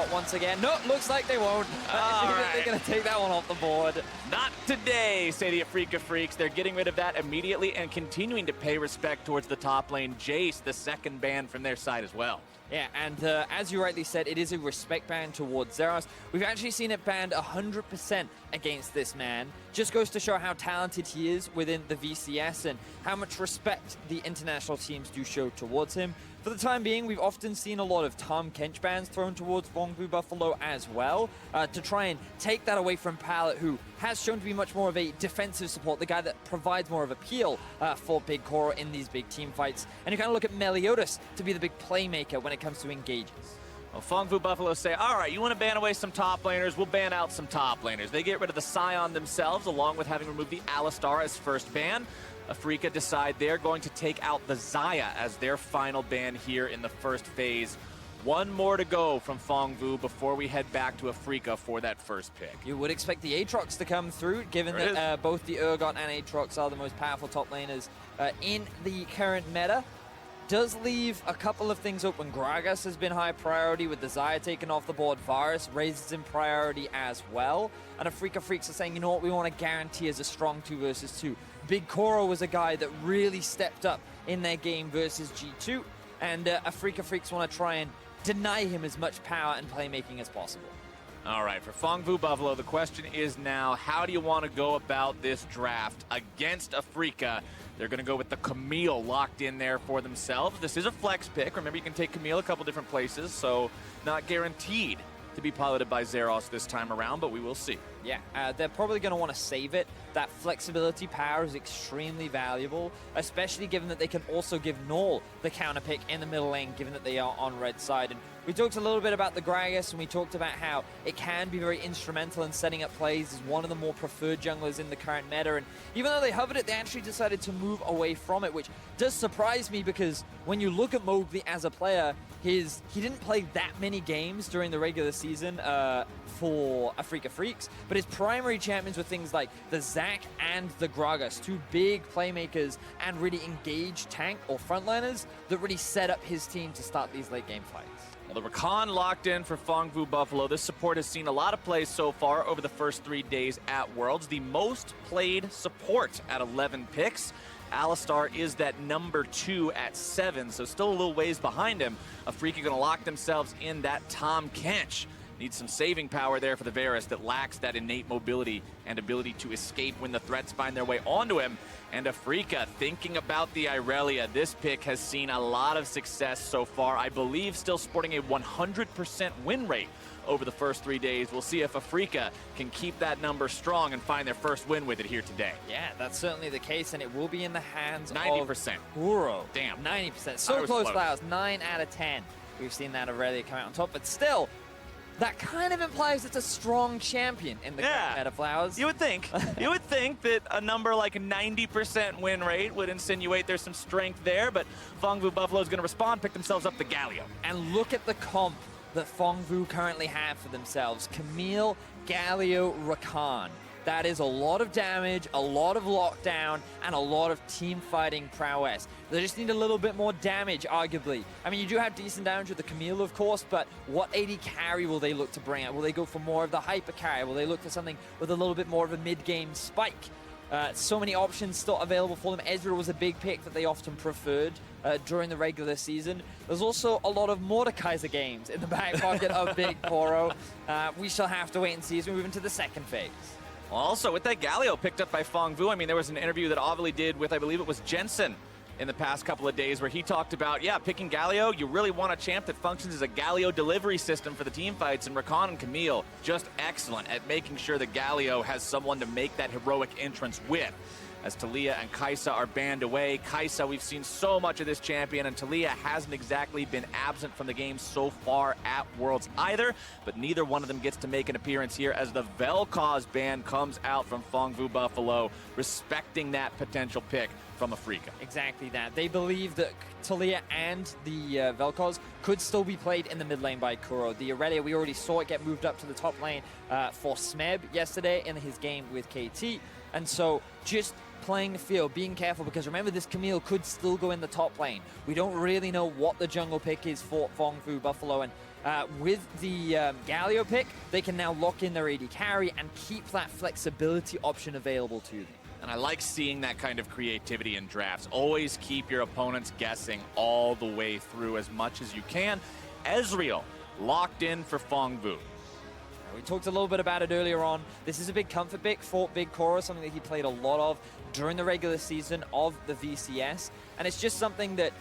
shot once again. No, looks like they won't. They're going to take that one off the board. Not today, say the Afrika Freaks. They're getting rid of that immediately and continuing to pay respect towards the top lane. Jace, the second ban from their side as well. Yeah, and as you rightly said, it is a respect ban towards Zeros. We've actually seen it banned 100% against this man. Just goes to show how talented he is within the VCS and how much respect the international teams do show towards him. For the time being, we've often seen a lot of Tom Kench bans thrown towards Vongvu Buffalo as well, to try and take that away from Pallet, who has shown to be much more of a defensive support, the guy that provides more of appeal for Big Koro in these big team fights. And you kind of look at Meliodas to be the big playmaker when it comes to engages. Well, Vongvu Buffalo say, all right, you want to ban away some top laners? We'll ban out some top laners. They get rid of the Scion themselves, along with having removed the Alistar as first ban. Afrika decide they're going to take out the Xayah as their final ban here in the first phase. One more to go from Vongvu before we head back to Afrika for that first pick. You would expect the Aatrox to come through, given that both the Urgot and Aatrox are the most powerful top laners in the current meta. Does leave a couple of things open. Gragas has been high priority with the Xayah taken off the board. Varus raises in priority as well. And Afrika Freaks are saying, you know what, we want to guarantee as a strong 2 versus 2. Big Koro was a guy that really stepped up in their game versus G2. And Afrika Freaks want to try and deny him as much power and playmaking as possible. All right, for Vongvu Buffalo, the question is now, how do you want to go about this draft against Afrika? They're going to go with the Camille locked in there for themselves. This is a flex pick. Remember, you can take Camille a couple different places, so not guaranteed to be piloted by Zeros this time around, but we will see. Yeah, they're probably going to want to save it. That flexibility power is extremely valuable, especially given that they can also give Null the counter pick in the middle lane, given that they are on red side. And we talked a little bit about the Gragas, and we talked about how it can be very instrumental in setting up plays as one of the more preferred junglers in the current meta. And even though they hovered it, they actually decided to move away from it, which does surprise me because when you look at Mowgli as a player, he didn't play that many games during the regular season for Afrika Freaks, but his primary champions were things like the Zac and the Gragas, 2 big playmakers and really engaged tank or frontliners that really set up his team to start these late game fights. Well, the Rakan locked in for Vongvu Buffalo. This support has seen a lot of plays so far over the first 3 days at Worlds. The most played support at 11 picks. Alistar is that number 2 at 7, so still a little ways behind him. Afrika going to lock themselves in that Tom Kench. Needs some saving power there for the Varus that lacks that innate mobility and ability to escape when the threats find their way onto him. And Afrika thinking about the Irelia. This pick has seen a lot of success so far. I believe still sporting a 100% win rate over the first 3 days. We'll see if Afrika can keep that number strong and find their first win with it here today. Yeah, that's certainly the case, and it will be in the hands 90%. of Kuro. Damn. 90%. So close, Flowers. 9 out of 10. We've seen that Irelia come out on top, but still, that kind of implies it's a strong champion in the current meta, Flowers. You would think. You would think that a number like 90% win rate would insinuate there's some strength there, but Vongvu Buffalo is going to respond, pick themselves up the Galio. And look at the comp that Vongvu currently have for themselves. Camille, Galio, Rakan. That is a lot of damage, a lot of lockdown, and a lot of team fighting prowess. They just need a little bit more damage, arguably. I mean, you do have decent damage with the Camille, of course, but what AD carry will they look to bring out? Will they go for more of the hyper carry? Will they look for something with a little bit more of a mid-game spike? So many options still available for them. Ezreal was a big pick that they often preferred during the regular season. There's also a lot of Mordekaiser games in the back pocket of Big Koro. We shall have to wait and see as we move into the second phase. Also, with that Galio picked up by Vongvu, I mean, there was an interview that Ovely did with, I believe it was Jensen, in the past couple of days where he talked about, yeah, picking Galio, you really want a champ that functions as a Galio delivery system for the team fights, and Rakan and Camille just excellent at making sure that Galio has someone to make that heroic entrance with. As Talia and Kai'Sa are banned away. Kai'Sa, we've seen so much of this champion, and Talia hasn't exactly been absent from the game so far at Worlds either, but neither one of them gets to make an appearance here as the Vel'Koz ban comes out from Vongvu Buffalo, respecting that potential pick from Afrika. Exactly that. They believe that Talia and the Vel'Koz could still be played in the mid lane by Kuro. The Aurelia, we already saw it get moved up to the top lane for Smeb yesterday in his game with KT, and so just playing the field, being careful, because remember, this Camille could still go in the top lane. We don't really know what the jungle pick is for Vongvu Buffalo, and with the Galio pick, they can now lock in their AD carry and keep that flexibility option available to them. And I like seeing that kind of creativity in drafts. Always keep your opponents guessing all the way through as much as you can. Ezreal locked in for Fongvu. We talked a little bit about it earlier on. This is a big comfort pick for Big Cora, something that he played a lot of during the regular season of the VCS. And it's just something that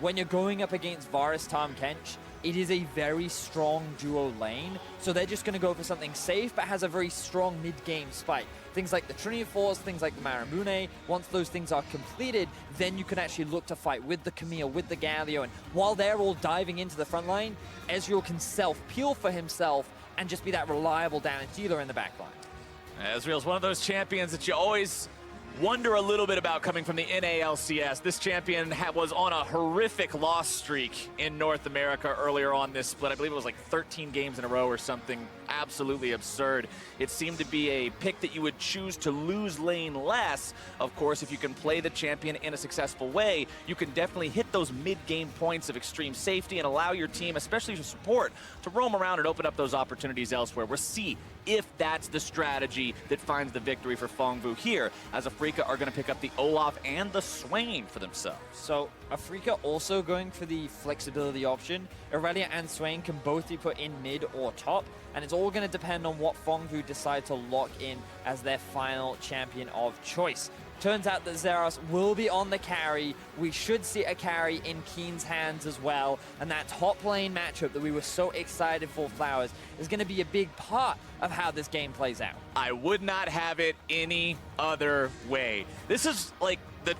when you're going up against Varus Tahm Kench, it is a very strong duo lane. So they're just going to go for something safe, but has a very strong mid-game spike. Things like the Trinity Force, things like the Marimune. Once those things are completed, then you can actually look to fight with the Camille, with the Galio. And while they're all diving into the front line, Ezreal can self-peel for himself and just be that reliable damage dealer in the back line. Ezreal's one of those champions that you always wonder a little bit about coming from the NALCS. This champion was on a horrific loss streak in North America earlier on this split. I believe it was like 13 games in a row or something absolutely absurd. It seemed to be a pick that you would choose to lose lane less. Of course, if you can play the champion in a successful way, you can definitely hit those mid-game points of extreme safety and allow your team, especially your support, to roam around and open up those opportunities elsewhere. We'll see if that's the strategy that finds the victory for Fongvu here, as Afrika are going to pick up the Olaf and the Swain for themselves. So Afrika also going for the flexibility option. Aurelia and Swain can both be put in mid or top, and it's all going to depend on what Fongvu decide to lock in as their final champion of choice. Turns out that Zeros will be on the carry. We should see a carry in Keen's hands as well. And that top lane matchup that we were so excited for, Flowers, is going to be a big part of how this game plays out. I would not have it any other way. This is like the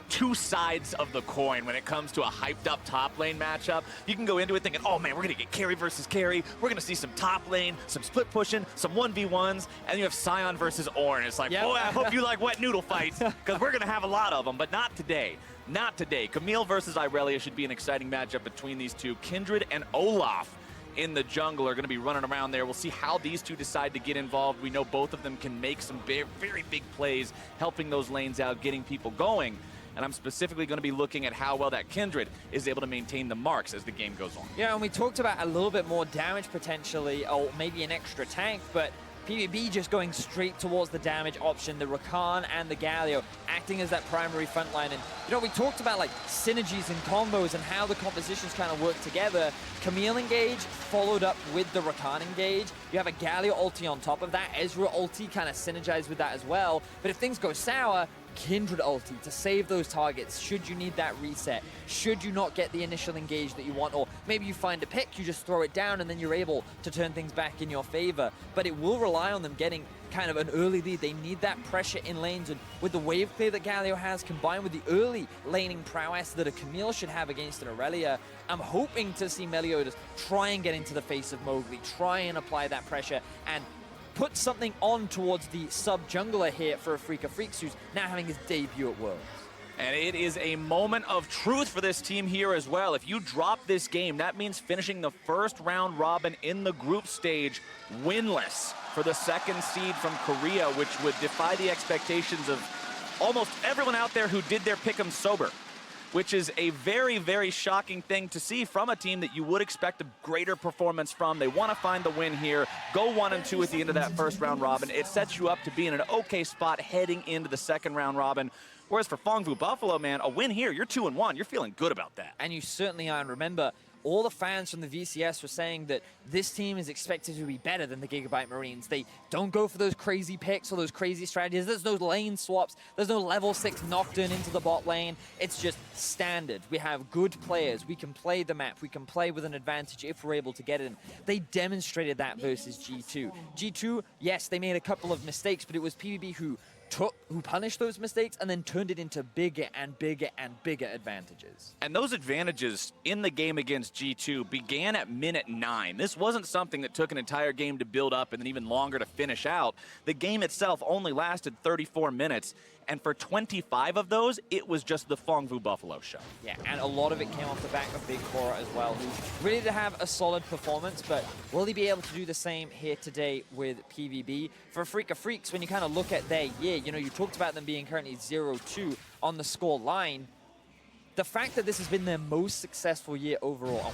two sides of the coin when it comes to a hyped up top lane matchup. You can go into it thinking, oh man, we're gonna get carry versus carry. We're gonna see some top lane, some split pushing, some 1v1s, and you have Sion versus Ornn. It's like, boy, I hope you like wet noodle fights, because we're gonna have a lot of them, but not today. Not today. Camille versus Irelia should be an exciting matchup between these two. Kindred and Olaf in the jungle are going to be running around there. We'll see how these two decide to get involved. We know both of them can make some very big plays, helping those lanes out, getting people going. And I'm specifically going to be looking at how well that Kindred is able to maintain the marks as the game goes on. Yeah, and we talked about a little bit more damage potentially, or maybe an extra tank, but PVB just going straight towards the damage option, the Rakan and the Galio acting as that primary front line. And, you know, we talked about, like, synergies and combos and how the compositions kind of work together. Camille engage followed up with the Rakan engage. You have a Galio ulti on top of that. Ezreal ulti kind of synergized with that as well. But if things go sour, Kindred ulti to save those targets should you need that reset, should you not get the initial engage that you want, or maybe you find a pick, you just throw it down and then you're able to turn things back in your favor. But it will rely on them getting kind of an early lead. They need that pressure in lanes, and with the wave clear that Galio has combined with the early laning prowess that a Camille should have against an Aurelia, I'm hoping to see Meliodas try and get into the face of Mowgli, try and apply that pressure and put something on towards the sub-jungler here for Afrika Freaks, who's now having his debut at Worlds. And it is a moment of truth for this team here as well. If you drop this game, that means finishing the first round robin in the group stage winless for the second seed from Korea, which would defy the expectations of almost everyone out there who did their pick'em sober, which is a very shocking thing to see from a team that you would expect a greater performance from. They want to find the win here, go 1-2 at the end of that first round robin. It sets you up to be in an okay spot heading into the second round robin. Whereas for Fongvu Buffalo, man, a win here, you're 2-1. You're feeling good about that. And you certainly are. And remember, all the fans from the VCS were saying that this team is expected to be better than the Gigabyte Marines. They don't go for those crazy picks or those crazy strategies. There's no lane swaps. There's no level 6 Nocturne into the bot lane. It's just standard. We have good players. We can play the map. We can play with an advantage if we're able to get it in. They demonstrated that versus G2. G2, yes, they made a couple of mistakes, but it was PVB who punished those mistakes and then turned it into bigger and bigger advantages. And those advantages in the game against G2 began at minute 9. This wasn't something that took an entire game to build up and then even longer to finish out. The game itself only lasted 34 minutes. And for 25 of those, it was just the Fongvu Buffalo show. Yeah, and a lot of it came off the back of Big Cora as well, who's ready to have a solid performance, but will he be able to do the same here today with PVB? For Afrika Freaks, when you kind of look at their year, you know, you talked about them being currently 0-2 on the score line. The fact that this has been their most successful year overall,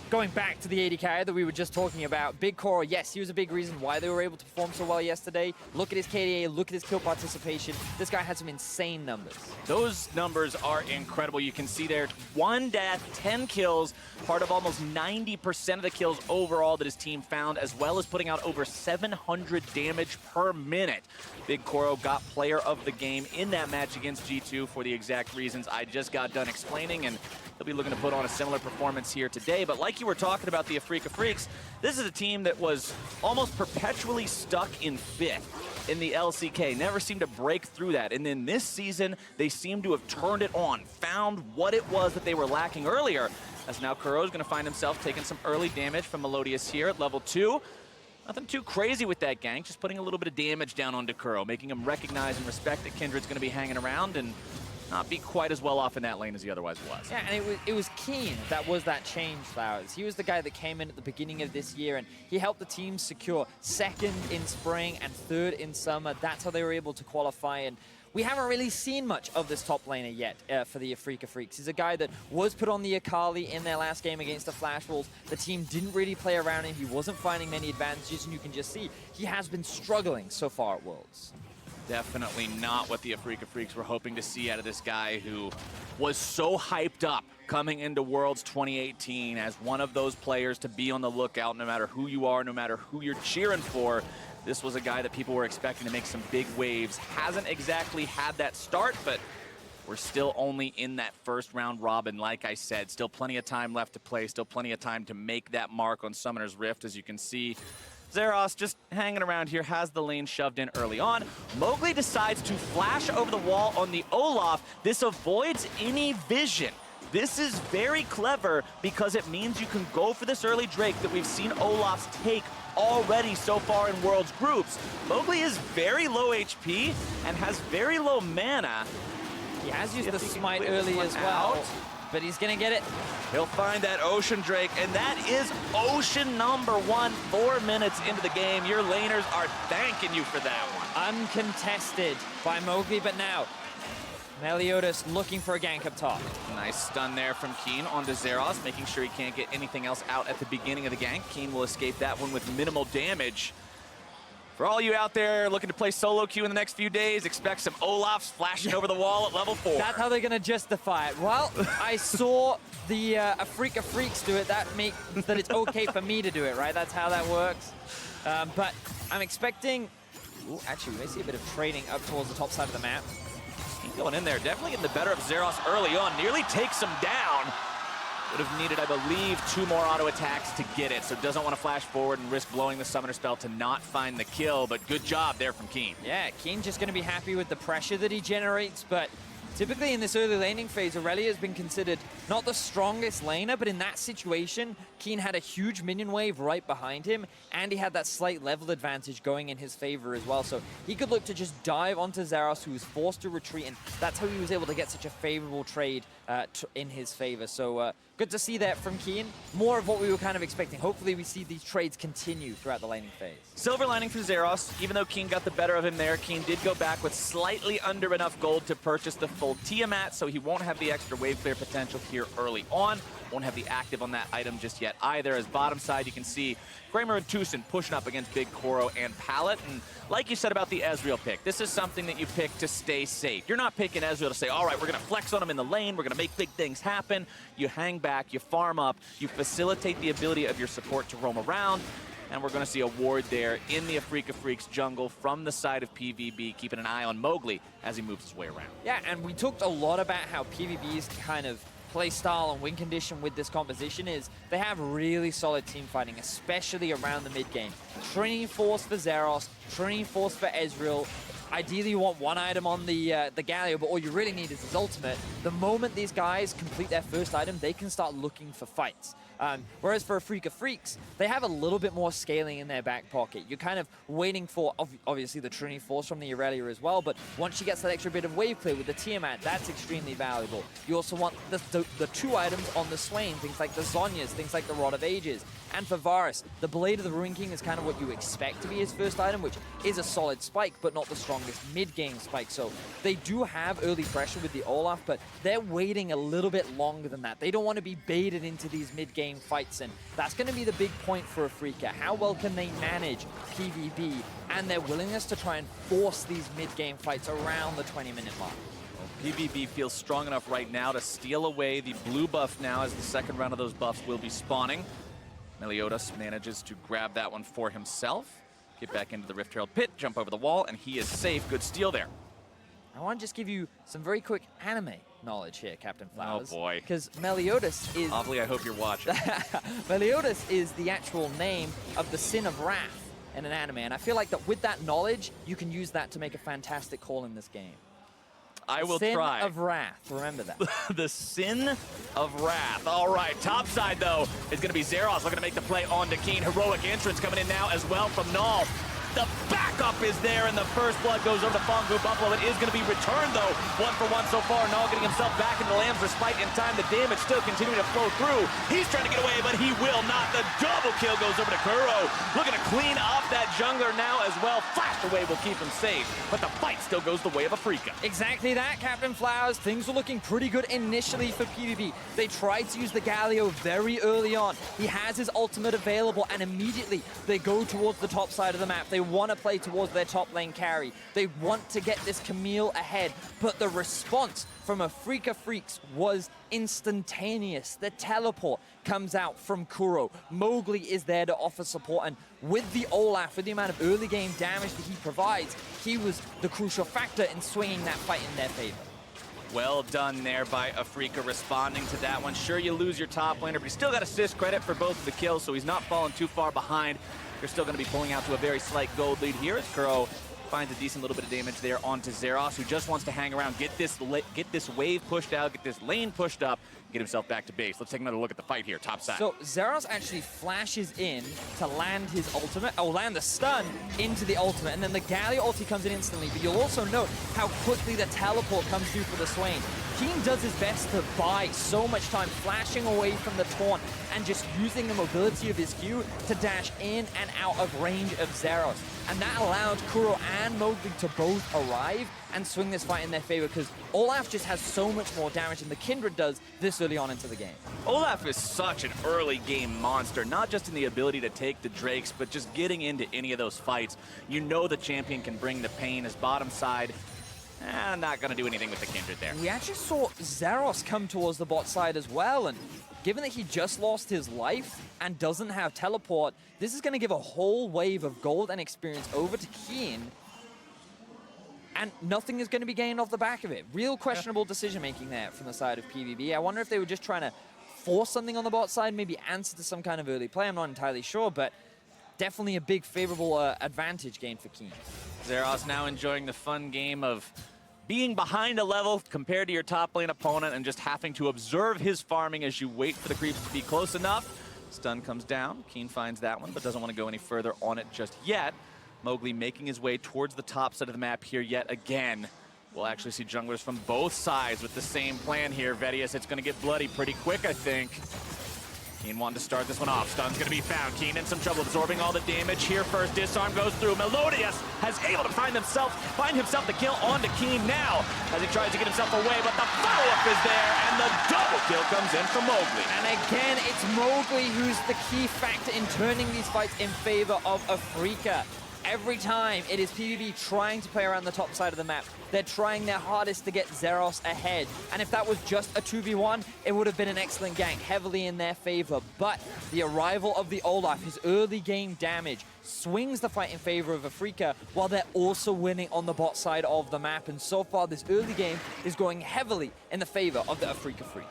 going back to the AD carry that we were just talking about, Big Koro, yes, he was a big reason why they were able to perform so well yesterday. Look at his KDA, look at his kill participation. This guy had some insane numbers. Those numbers are incredible. You can see there, 1 death, 10 kills, part of almost 90% of the kills overall that his team found, as well as putting out over 700 damage per minute. Big Koro got player of the game in that match against G2 for the exact reasons I just got done explaining, and he'll be looking to put on a similar performance here today. But like you were talking about the Afrika Freaks, this is a team that was almost perpetually stuck in 5th in the LCK, never seemed to break through that. And then this season, they seem to have turned it on, found what it was that they were lacking earlier, as now Kuro's gonna find himself taking some early damage from Melodious here at level 2. Nothing too crazy with that gank, just putting a little bit of damage down onto Kuro, making him recognize and respect that Kindred's gonna be hanging around and not be quite as well off in that lane as he otherwise was. Yeah, and it was Keen that was that change, Flowers. He was the guy that came in at the beginning of this year, and he helped the team secure 2nd in spring and 3rd in summer. That's how they were able to qualify, and we haven't really seen much of this top laner yet for the Afrika Freaks. He's a guy that was put on the Akali in their last game against the Flash Wolves. The team didn't really play around him. He wasn't finding many advantages, and you can just see he has been struggling so far at Worlds. Definitely not what the Afrika Freaks were hoping to see out of this guy who was so hyped up coming into Worlds 2018 as one of those players to be on the lookout no matter who you are, no matter who you're cheering for. This was a guy that people were expecting to make some big waves. Hasn't exactly had that start, but we're still only in that first round robin, like I said. Still plenty of time left to play, still plenty of time to make that mark on Summoner's Rift, as you can see. Zeros just hanging around here, has the lane shoved in early on. Mowgli decides to flash over the wall on the Olaf. This avoids any vision. This is very clever because it means you can go for this early Drake that we've seen Olafs take already so far in Worlds groups. Mowgli is very low HP and has very low mana. He has used the smite early as well, but he's gonna get it. He'll find that Ocean Drake, and that is Ocean #1, 4 minutes into the game. Your laners are thanking you for that one. Uncontested by Mowgli, but now Meliodas looking for a gank up top. Nice stun there from Keen onto Zeros, making sure he can't get anything else out at the beginning of the gank. Keen will escape that one with minimal damage. For all you out there looking to play solo queue in the next few days, expect some Olafs flashing over the wall at level 4. That's how they're going to justify it. Well, I saw the Afrika Freaks do it. That makes that it's okay for me to do it, right? That's how that works. But I'm expecting... Ooh, actually, we may see a bit of trading up towards the top side of the map. He's going in there, definitely getting the better of Zeros early on. Nearly takes him down. Would have needed, I believe, 2 more auto attacks to get it, so doesn't want to flash forward and risk blowing the summoner spell to not find the kill, but good job there from Keen. Yeah, Keen just going to be happy with the pressure that he generates, but typically in this early laning phase, Aurelia has been considered not the strongest laner, but in that situation, Keen had a huge minion wave right behind him, and he had that slight level advantage going in his favor as well, so he could look to just dive onto Zeros, who was forced to retreat, and that's how he was able to get such a favorable trade in his favor. So good to see that from Keen. More of what we were kind of expecting. Hopefully we see these trades continue throughout the laning phase. Silver lining for Zeros, even though Keen got the better of him there, Keen did go back with slightly under enough gold to purchase the full Tiamat, so he won't have the extra wave clear potential here early on. Won't have the active on that item just yet either. As bottom side, you can see Kramer and Tucson pushing up against Big Koro and Pallet. And like you said about the Ezreal pick, this is something that you pick to stay safe. You're not picking Ezreal to say, all right, we're going to flex on him in the lane, we're going to make big things happen. You hang back, you farm up, you facilitate the ability of your support to roam around. And we're going to see a ward there in the Afrika Freaks jungle from the side of PVB, keeping an eye on Mowgli as he moves his way around. Yeah, and we talked a lot about how PVB's kind of play style and win condition with this composition is they have really solid team fighting, especially around the mid game. Trinity Force for Zeros, Trinity Force for Ezreal. Ideally, you want one item on the Galio, but all you really need is his ultimate. The moment these guys complete their first item, they can start looking for fights. Whereas for Afrika Freaks, they have a little bit more scaling in their back pocket. You're kind of waiting for, obviously, the Trinity Force from the Aurelia as well, but once she gets that extra bit of wave clear with the Tiamat, that's extremely valuable. You also want the 2 items on the Swain, things like the Zhonya's, things like the Rod of Ages. And for Varus, the Blade of the Ruin King is kind of what you expect to be his first item, which is a solid spike, but not the strongest mid-game spike. So they do have early pressure with the Olaf, but they're waiting a little bit longer than that. They don't want to be baited into these mid-game fights, and that's going to be the big point for Afreeca. How well can they manage PVB and their willingness to try and force these mid-game fights around the 20-minute mark? PVB feels strong enough right now to steal away the blue buff now, as the second round of those buffs will be spawning. Meliodas manages to grab that one for himself, get back into the Rift Herald pit, jump over the wall, and he is safe. Good steal there. I want to just give you some very quick anime knowledge here, Captain Flowers. Oh boy. Because Meliodas is... Obviously, I hope you're watching. Meliodas is the actual name of the Sin of Wrath in an anime, and I feel like that with that knowledge, you can use that to make a fantastic call in this game. I will Sin try. of Wrath, remember that. The Sin of Wrath. All right, top side, though, is going to be Zeros looking to make the play on Keen. Heroic entrance coming in now as well from Null. The backup is there, and the first blood goes over to Fong Vu Buffalo. It is going to be returned, though, 1-for-1 so far. Null getting himself back into Lamb's respite in time. The damage still continuing to flow through. He's trying to get away, but he will not. The double kill goes over to Kuro. Looking to clean up that jungler now as well. Flash away will keep him safe, but the fight still goes the way of Afreeca. Exactly that, Captain Flowers. Things were looking pretty good initially for PvB. They tried to use the Galio very early on. He has his ultimate available, and immediately they go towards the top side of the map. They want to play towards their top lane carry. They want to get this Camille ahead, but the response from Afreeca Freaks was instantaneous. The teleport comes out from Kuro. Mowgli is there to offer support, and with the Olaf, with the amount of early game damage that he provides, he was the crucial factor in swinging that fight in their favor. Well done there by Afreeca, responding to that one. Sure, you lose your top laner, but he still got assist credit for both of the kills, so he's not falling too far behind. You're still going to be pulling out to a very slight gold lead here as Kuro finds a decent little bit of damage there onto Zeros, who just wants to hang around, get this wave pushed out, get this lane pushed up, get himself back to base. Let's take another look at the fight here, top side. So Zeros actually flashes in to land his ultimate, or land the stun into the ultimate, and then the Galio ulti comes in instantly, but you'll also note how quickly the teleport comes through for the Swain. Keen does his best to buy so much time, flashing away from the taunt and just using the mobility of his Q to dash in and out of range of Zeros. And that allowed Kuro and Mowgli to both arrive and swing this fight in their favor, because Olaf just has so much more damage than the Kindred does this early on into the game. Olaf is such an early game monster, not just in the ability to take the Drakes, but just getting into any of those fights. You know the champion can bring the pain. As bottom side, not going to do anything with the Kindred there. We actually saw Zeros come towards the bot side as well, and given that he just lost his life and doesn't have teleport, this is going to give a whole wave of gold and experience over to Keen, and nothing is going to be gained off the back of it. Real questionable decision-making there from the side of PVB. I wonder if they were just trying to force something on the bot side, maybe answer to some kind of early play. I'm not entirely sure, but definitely a big favorable advantage gained for Keen. Zeros now enjoying the fun game of being behind a level compared to your top lane opponent and just having to observe his farming as you wait for the creeps to be close enough. Stun comes down. Keen finds that one, but doesn't want to go any further on it just yet. Mowgli making his way towards the top side of the map here yet again. We'll actually see junglers from both sides with the same plan here. Vedius, it's going to get bloody pretty quick, I think. Keen wanted to start this one off. Stun's going to be found. Keen in some trouble, absorbing all the damage here first. Disarm goes through. Melodius has able to find himself the kill onto Keen now as he tries to get himself away, but the follow-up is there, and the double kill comes in for Mowgli. And again, it's Mowgli who's the key factor in turning these fights in favor of Afreeca. Every time it is PVB trying to play around the top side of the map, they're trying their hardest to get Zeros ahead. And if that was just a 2v1, it would have been an excellent gank, heavily in their favor. But the arrival of the Olaf, his early game damage, swings the fight in favor of Afreeca, while they're also winning on the bot side of the map. And so far, this early game is going heavily in the favor of the Afreeca Freaks.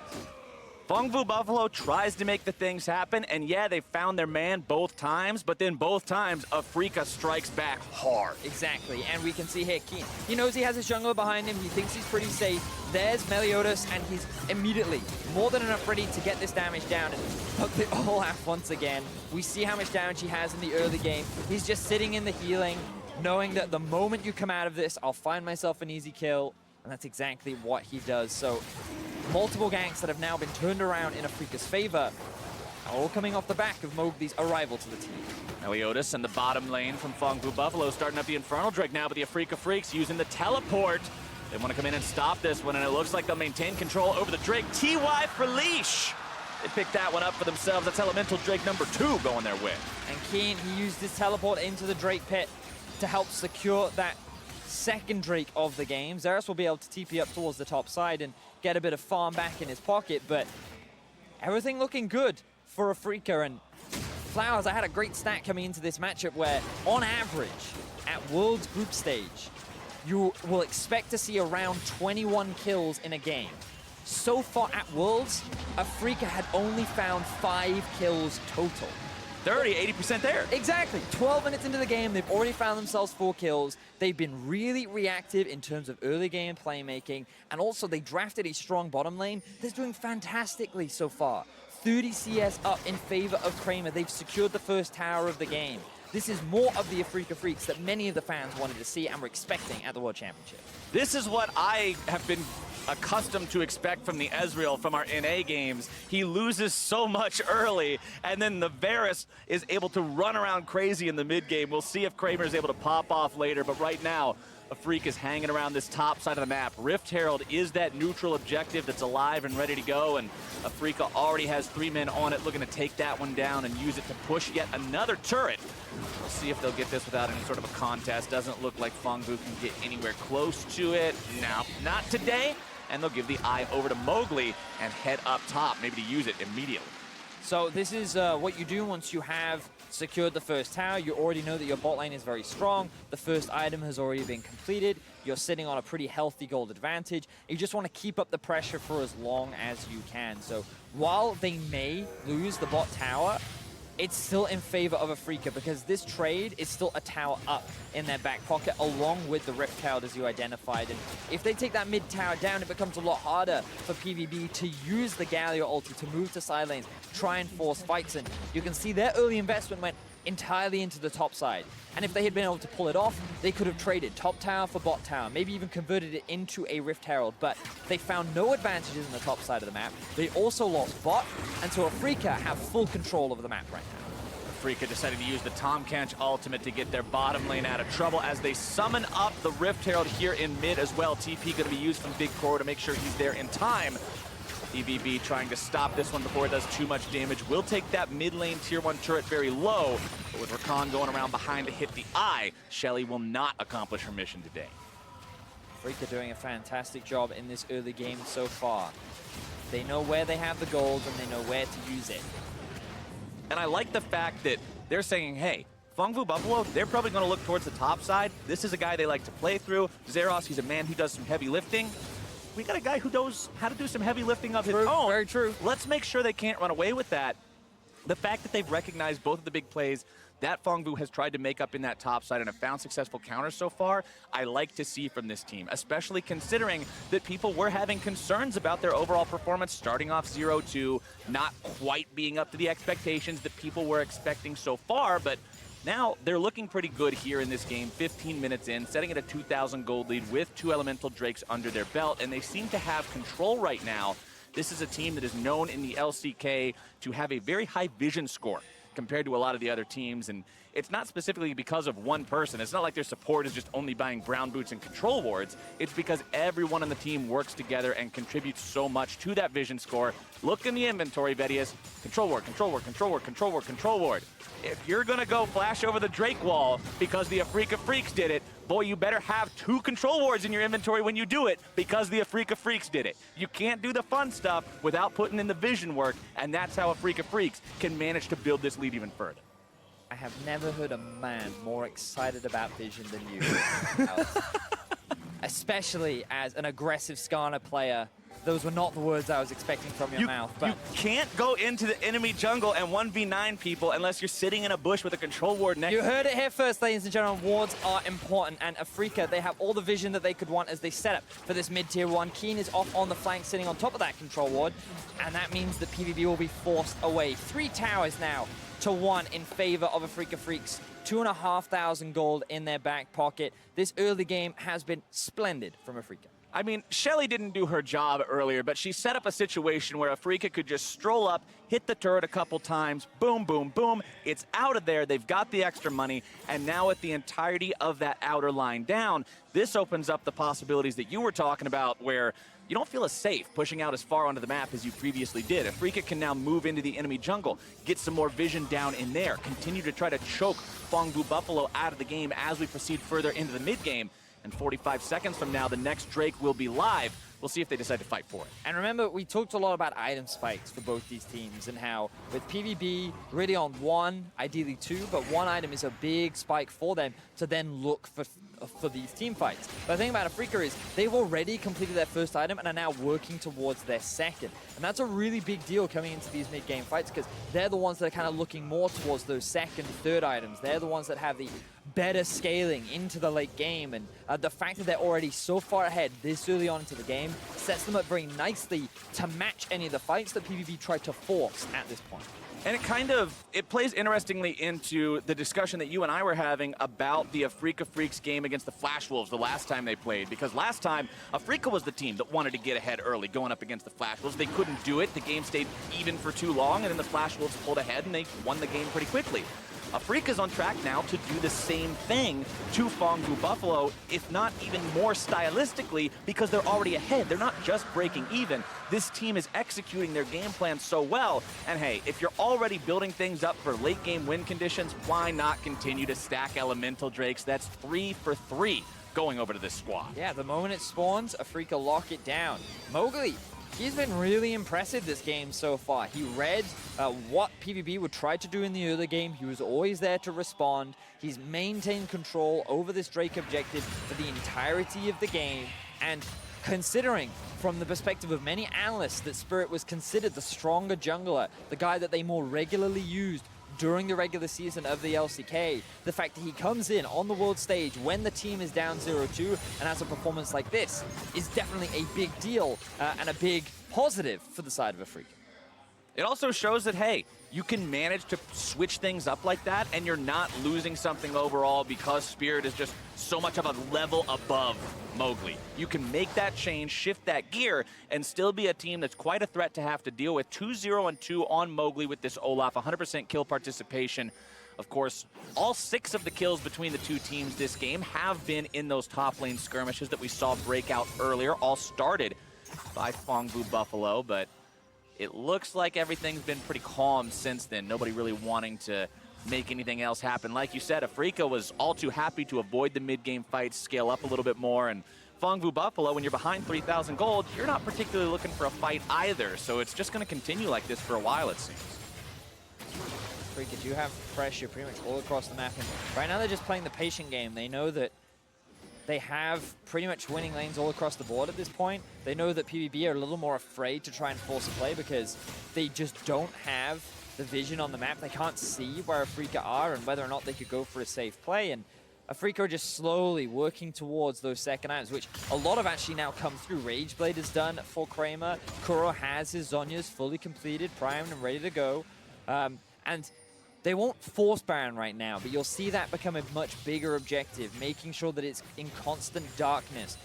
Fong Vu Buffalo tries to make the things happen, and yeah, they found their man both times, but then both times, Afreeca strikes back hard. Exactly, and we can see here, Keen. He knows he has his jungler behind him, he thinks he's pretty safe. There's Meliodas, and he's immediately more than enough ready to get this damage down. And hook the Olaf once again. We see how much damage he has in the early game. He's just sitting in the healing, knowing that the moment you come out of this, I'll find myself an easy kill. And that's exactly what he does. So multiple ganks that have now been turned around in Afreeca's favor. all coming off the back of Mowgli's arrival to the team. Meliodas in the bottom lane from Fongfu Buffalo starting up the Infernal Drake now, but the Afrika Freaks using the teleport. They want to come in and stop this one, and it looks like they'll maintain control over the Drake. TY for Leash. They picked that one up for themselves. That's Elemental Drake number 2 going their way. And Keen, he used his teleport into the Drake pit to help secure that second Drake of the game. Xerath will be able to TP up towards the top side and get a bit of farm back in his pocket, but everything looking good for Afrika. And Flowers, I had a great stat coming into this matchup where, on average, at Worlds group stage, you will expect to see around 21 kills in a game. So far at Worlds, Afrika had only found 5 kills total. They're already 80% there. Exactly. 12 minutes into the game, they've already found themselves 4 kills. They've been really reactive in terms of early game playmaking, and also they drafted a strong bottom lane that's doing fantastically so far. 30 CS up in favor of Kramer. They've secured the first tower of the game. This is more of the Afrika Freaks that many of the fans wanted to see and were expecting at the World Championship. This is what I have been accustomed to expect from the Ezreal from our NA games. He loses so much early, and then the Varus is able to run around crazy in the mid game. We'll see if Kramer is able to pop off later, but right now, Afrika is hanging around this top side of the map. Rift Herald is that neutral objective that's alive and ready to go, and Afrika already has 3 men on it, looking to take that one down and use it to push yet another turret. We'll see if they'll get this without any sort of a contest. Doesn't look like Fongfu can get anywhere close to it. No, not today. And they'll give the eye over to Mowgli and head up top, maybe to use it immediately. So this is what you do once you have secured the first tower. You already know that your bot lane is very strong. The first item has already been completed. You're sitting on a pretty healthy gold advantage. You just want to keep up the pressure for as long as you can. So while they may lose the bot tower, it's still in favor of Afrika because this trade is still a tower up in their back pocket along with the Rift Herald as you identified. And if they take that mid tower down, it becomes a lot harder for PVB to use the Galio ulti to move to side lanes, try and force fights. And you can see their early investment went entirely into the top side. And if they had been able to pull it off, they could have traded top tower for bot tower, maybe even converted it into a Rift Herald, but they found no advantages in the top side of the map. They also lost bot, and so Afrika have full control of the map right now. Afrika decided to use the Tahm Kench ultimate to get their bottom lane out of trouble as they summon up the Rift Herald here in mid as well. TP going to be used from Big Core to make sure he's there in time. PVB trying to stop this one before it does too much damage. Will take that mid lane tier 1 turret very low, but with Rakan going around behind to hit the eye, Shelly will not accomplish her mission today. Afrika doing a fantastic job in this early game so far. They know where they have the gold and they know where to use it. And I like the fact that they're saying, hey, Fongfu Buffalo, they're probably going to look towards the top side. This is a guy they like to play through. Xerath, he's a man who does some heavy lifting. We got a guy who knows how to do some heavy lifting of his own. Very true. Let's make sure they can't run away with that. The fact that they've recognized both of the big plays that Fongfu has tried to make up in that top side and have found successful counters so far, I like to see from this team, especially considering that people were having concerns about their overall performance starting off 0-2, not quite being up to the expectations that people were expecting so far, but now they're looking pretty good here in this game, 15 minutes in, setting at a 2,000 gold lead with 2 Elemental Drakes under their belt, and they seem to have control right now. This is a team that is known in the LCK to have a very high vision score compared to a lot of the other teams, and it's not specifically because of one person. It's not like their support is just only buying brown boots and control wards. It's because everyone on the team works together and contributes so much to that vision score. Look in the inventory, Vedius. Control ward, control ward, control ward, control ward, control ward. If you're gonna go flash over the Drake wall because the Afrika Freaks did it, boy, you better have 2 control wards in your inventory when you do it because the Afrika Freaks did it. You can't do the fun stuff without putting in the vision work, and that's how Afrika Freaks can manage to build this lead even further. I have never heard a man more excited about vision than you, Alex. Especially as an aggressive Skarner player. Those were not the words I was expecting from your mouth. But you can't go into the enemy jungle and 1v9 people unless you're sitting in a bush with a control ward next to you. You heard it here first, ladies and gentlemen. Wards are important, and Afrika, they have all the vision that they could want as they set up for this mid-tier 1. Keen is off on the flank, sitting on top of that control ward, and that means that PVB will be forced away. 3 towers now to 1 in favor of Afrika Freaks. 2,500 gold in their back pocket. This early game has been splendid from Afrika. I mean, Shelly didn't do her job earlier, but she set up a situation where Afrika could just stroll up, hit the turret a couple times, boom, boom, boom. It's out of there. They've got the extra money, and now with the entirety of that outer line down, this opens up the possibilities that you were talking about where you don't feel as safe pushing out as far onto the map as you previously did. Afrika can now move into the enemy jungle, get some more vision down in there, continue to try to choke Fongbu Buffalo out of the game as we proceed further into the mid-game. And 45 seconds from now, the next Drake will be live. We'll see if they decide to fight for it. And remember, we talked a lot about item spikes for both these teams and how with PVB really on one, ideally two, but one item is a big spike for them to then look for these team fights. But the thing about Afrika is they've already completed their first item and are now working towards their second. And that's a really big deal coming into these mid-game fights because they're the ones that are kind of looking more towards those second, third items. They're the ones that have the better scaling into the late game, and the fact that they're already so far ahead this early on into the game sets them up very nicely to match any of the fights that PVB tried to force at this point. And it plays interestingly into the discussion that you and I were having about the Afrika Freaks game against the Flash Wolves the last time they played. Because last time, Afrika was the team that wanted to get ahead early going up against the Flash Wolves. They couldn't do it. The game stayed even for too long, and then the Flash Wolves pulled ahead, and they won the game pretty quickly. Afrika's on track now to do the same thing to Fongbu Buffalo, if not even more stylistically, because they're already ahead. They're not just breaking even. This team is executing their game plan so well. And hey, if you're already building things up for late game win conditions, why not continue to stack Elemental Drakes? That's 3 for 3 going over to this squad. Yeah, the moment it spawns, Afrika lock it down. Mowgli, he's been really impressive this game so far. He read what PVB would try to do in the early game. He was always there to respond. He's maintained control over this Drake objective for the entirety of the game. And considering from the perspective of many analysts that Spirit was considered the stronger jungler, the guy that they more regularly used during the regular season of the LCK, the fact that he comes in on the world stage when the team is down 0-2 and has a performance like this is definitely a big deal and a big positive for the side of Afrika. It also shows that, hey, you can manage to switch things up like that and you're not losing something overall because Spirit is just so much of a level above Mowgli. You can make that change, shift that gear, and still be a team that's quite a threat to have to deal with. 2-0-2 on Mowgli with this Olaf, 100% kill participation. Of course, all 6 of the kills between the two teams this game have been in those top lane skirmishes that we saw break out earlier, all started by Fongbu Buffalo, but it looks like everything's been pretty calm since then. Nobody really wanting to make anything else happen. Like you said, Afrika was all too happy to avoid the mid-game fights, scale up a little bit more, and Fongbu Buffalo, when you're behind 3,000 gold, you're not particularly looking for a fight either, so it's just going to continue like this for a while, it seems. Afrika do have pressure pretty much all across the map, and right now they're just playing the patient game. They know that they have pretty much winning lanes all across the board at this point. They know that PVB are a little more afraid to try and force a play because they just don't have the vision on the map. They can't see where Afrika are and whether or not they could go for a safe play. And Afrika are just slowly working towards those second items, which a lot of actually now come through. Rageblade is done for Kramer. Kuro has his Zhonya's fully completed, primed and ready to go. And they won't force Baron right now, but you'll see that become a much bigger objective, making sure that it's in constant darkness.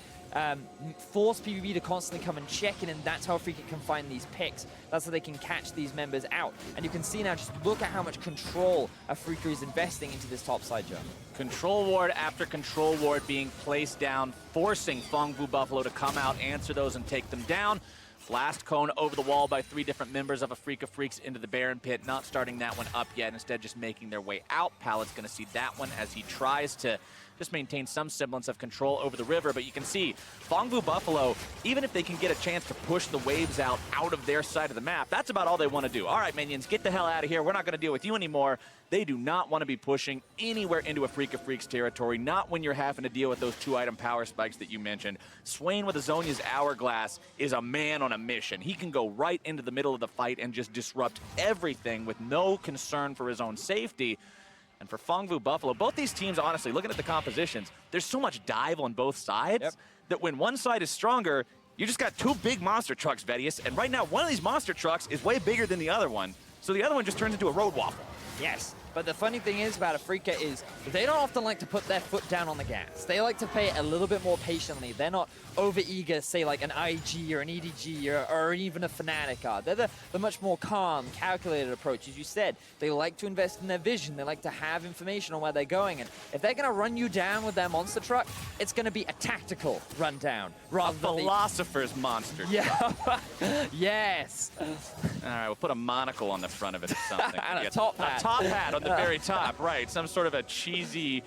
Force PVB to constantly come and check in, and that's how Afrika can find these picks. That's how they can catch these members out. And you can see now, just look at how much control Afrika is investing into this top side jump. Control ward after control ward being placed down, forcing Fongbu Buffalo to come out, answer those, and take them down. Blast cone over the wall by 3 different members of Afrika Freaks into the Baron pit, not starting that one up yet, instead just making their way out. Pallet's going to see that one as he tries to just maintain some semblance of control over the river, but you can see Fongbu Buffalo, even if they can get a chance to push the waves out of their side of the map, that's about all they want to do. All right, minions, get the hell out of here. We're not going to deal with you anymore. They do not want to be pushing anywhere into Afrika Freaks territory, not when you're having to deal with those 2-item power spikes that you mentioned. Swain with Azonia's Hourglass is a man on a mission. He can go right into the middle of the fight and just disrupt everything with no concern for his own safety. And for Fongbu Buffalo, both these teams, honestly, looking at the compositions, there's so much dive on both sides that when one side is stronger, you just got 2 big monster trucks, Vedius, and right now one of these monster trucks is way bigger than the other one, so the other one just turns into a road waffle. Yes, But the funny thing is about Afrika is they don't often like to put their foot down on the gas. They like to play it a little bit more patiently. They're not over-eager, say like an IG or an EDG or even a Fnatic are. They're the much more calm, calculated approach. As you said, they like to invest in their vision. They like to have information on where they're going. And if they're going to run you down with their monster truck, it's going to be a tactical rundown rather than philosopher's monster. Yeah. Yes. All right, we'll put a monocle on the front of it or something. And a top hat. A top hat on the very top, right. Some sort of a cheesy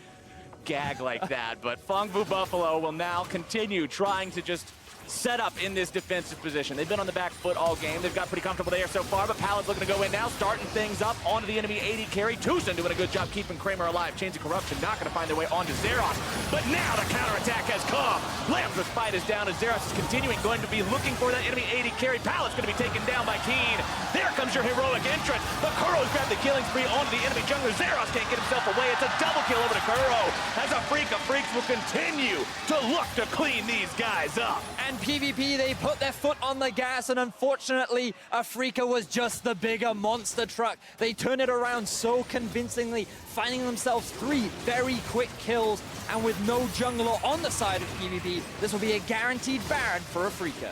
gag like that. But Fongvu Buffalo will now continue trying to just set up in this defensive position. They've been on the back foot all game. They've got pretty comfortable there so far, but Palad's looking to go in now, starting things up onto the enemy AD carry. Tucson doing a good job keeping Kramer alive. Chains of Corruption not going to find their way onto Zeros, but now the counterattack has come. Lamb's Respite is down as Zeros is continuing, going to be looking for that enemy AD carry. Palad's going to be taken down by Keen. There comes your heroic entrance, but Kuro's grabbed the killing spree onto the enemy jungler. Zeros can't get himself away. It's a double kill over to Kuro, as Afrika Freaks will continue to look to clean these guys up. And PvP, they put their foot on the gas, and unfortunately, Afrika was just the bigger monster truck. They turn it around so convincingly, finding themselves 3 very quick kills, and with no jungler on the side of PvP, this will be a guaranteed Baron for Afrika.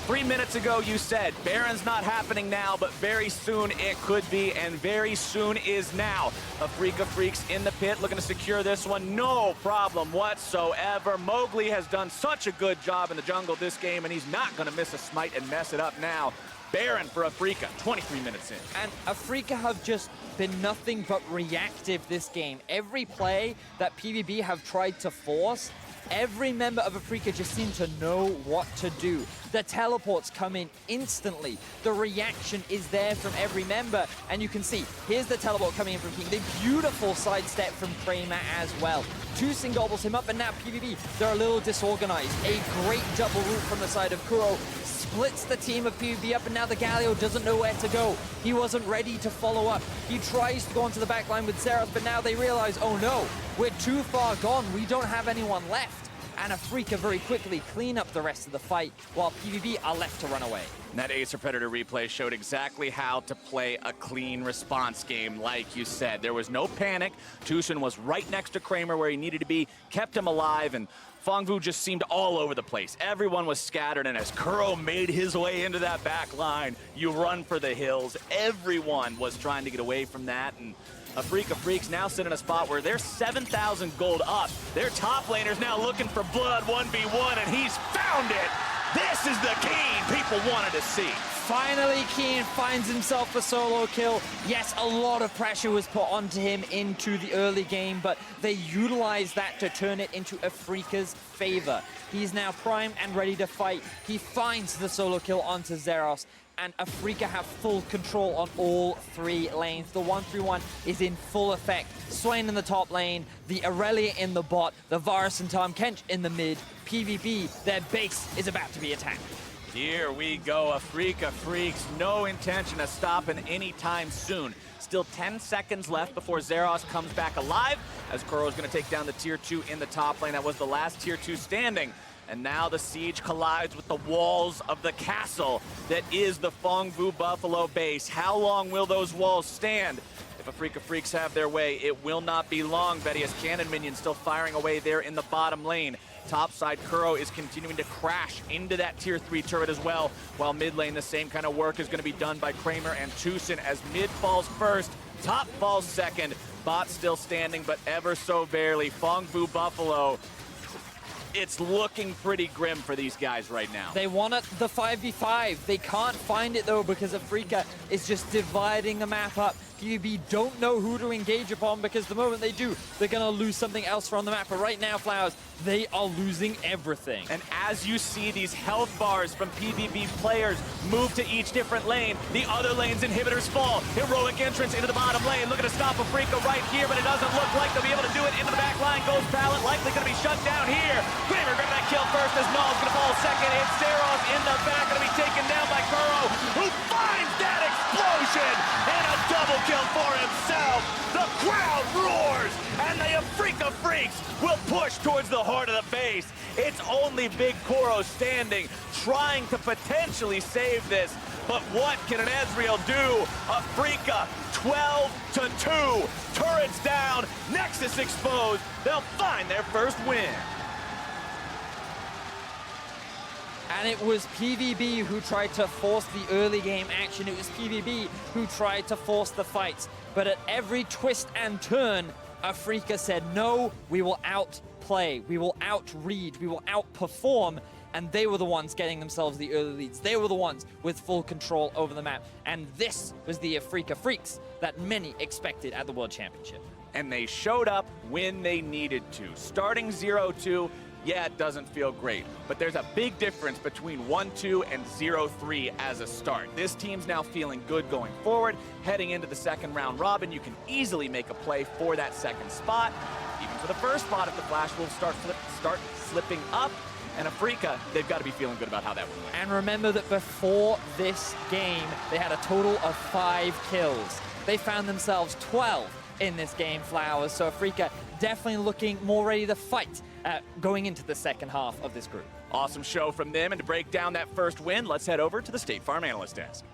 3 minutes ago, you said Baron's not happening now, but very soon it could be, and very soon is now. Afrika Freaks in the pit, looking to secure this one. No problem whatsoever. Mowgli has done such a good job in the jungle this game, and he's not going to miss a smite and mess it up now. Baron for Afrika, 23 minutes in. And Afrika have just been nothing but reactive this game. Every play that PVB have tried to force, every member of Afrika just seemed to know what to do. The teleports come in instantly. The reaction is there from every member. And you can see, here's the teleport coming in from King. The beautiful sidestep from Kramer as well. Tucson gobbles him up, and now PVB, they're a little disorganized. A great double root from the side of Kuro splits the team of PVB up, and now the Galio doesn't know where to go. He wasn't ready to follow up. He tries to go onto the back line with Zeros, but now they realize, oh no, we're too far gone. We don't have anyone left. And Afrika very quickly clean up the rest of the fight, while PVB are left to run away. And that Acer Predator replay showed exactly how to play a clean response game, like you said. There was no panic. Tucson was right next to Kramer where he needed to be, kept him alive, and Fongvu just seemed all over the place. Everyone was scattered, and as Kuro made his way into that back line, you run for the hills. Everyone was trying to get away from that, and Afrika Freaks now sit in a spot where they're 7,000 gold up. Their top laner's now looking for blood 1v1, and he's found it. This is the Keen people wanted to see. Finally, Keen finds himself a solo kill. Yes, a lot of pressure was put onto him into the early game, but they utilized that to turn it into Afrika's favor. He's now primed and ready to fight. He finds the solo kill onto Zeros, and Afrika have full control on all 3 lanes. The 1-3-1 is in full effect. Swain in the top lane, the Aurelia in the bot, the Varus and Tom Kench in the mid. PvP, their base is about to be attacked. Here we go, Afrika Freaks. No intention of stopping anytime soon. Still 10 seconds left before Zeros comes back alive, as Kuro is going to take down the tier 2 in the top lane. That was the last tier 2 standing. And now the siege collides with the walls of the castle that is the Fongvu Buffalo base. How long will those walls stand? If Afrika Freaks have their way, it will not be long. Vedia's cannon minion still firing away there in the bottom lane. Topside, Kuro is continuing to crash into that tier 3 turret as well, while mid lane, the same kind of work is going to be done by Kramer and Tucson as mid falls first, top falls second, bot still standing, but ever so barely. Fongvu Buffalo, it's looking pretty grim for these guys right now. They want it, the 5v5. They can't find it though because Afrika is just dividing the map up. PVB don't know who to engage upon because the moment they do, they're gonna lose something else from the map. But right now, Flowers, they are losing everything. And as you see these health bars from PVB players move to each different lane, the other lane's inhibitors fall. Heroic entrance into the bottom lane, looking to stop Afrika right here, but it doesn't look like they'll be able to do it. Into the back line goes Pallet, likely gonna be shut down here. Kramer grabbing that kill first as Null's gonna fall second. It's Zeros in the back, gonna be taken down by Kuro, who finds that explosion and a double kill for himself. The crowd roars, and the Afrika Freaks will push towards the heart of the base. It's only Big Kuro standing, trying to potentially save this. But what can an Ezreal do? Afrika 12-2. Turrets down, Nexus exposed. They'll find their first win. And it was PVB who tried to force the early game action. It was PVB who tried to force the fights. But at every twist and turn, Afrika said, no, we will outplay, we will outread, we will outperform. And they were the ones getting themselves the early leads. They were the ones with full control over the map. And this was the Afrika Freaks that many expected at the World Championship. And they showed up when they needed to. Starting 0-2, yeah, it doesn't feel great, but there's a big difference between 1-2 and 0-3 as a start. This team's now feeling good going forward. Heading into the second round robin, you can easily make a play for that second spot. Even for the first spot, if the Flash Wolves start slipping up, and Afrika, they've got to be feeling good about how that went. And remember that before this game, they had a total of 5 kills. They found themselves 12 in this game, Flowers. So Afrika definitely looking more ready to fight going into the second half of this group. Awesome show from them, and to break down that first win, let's head over to the State Farm Analyst Desk.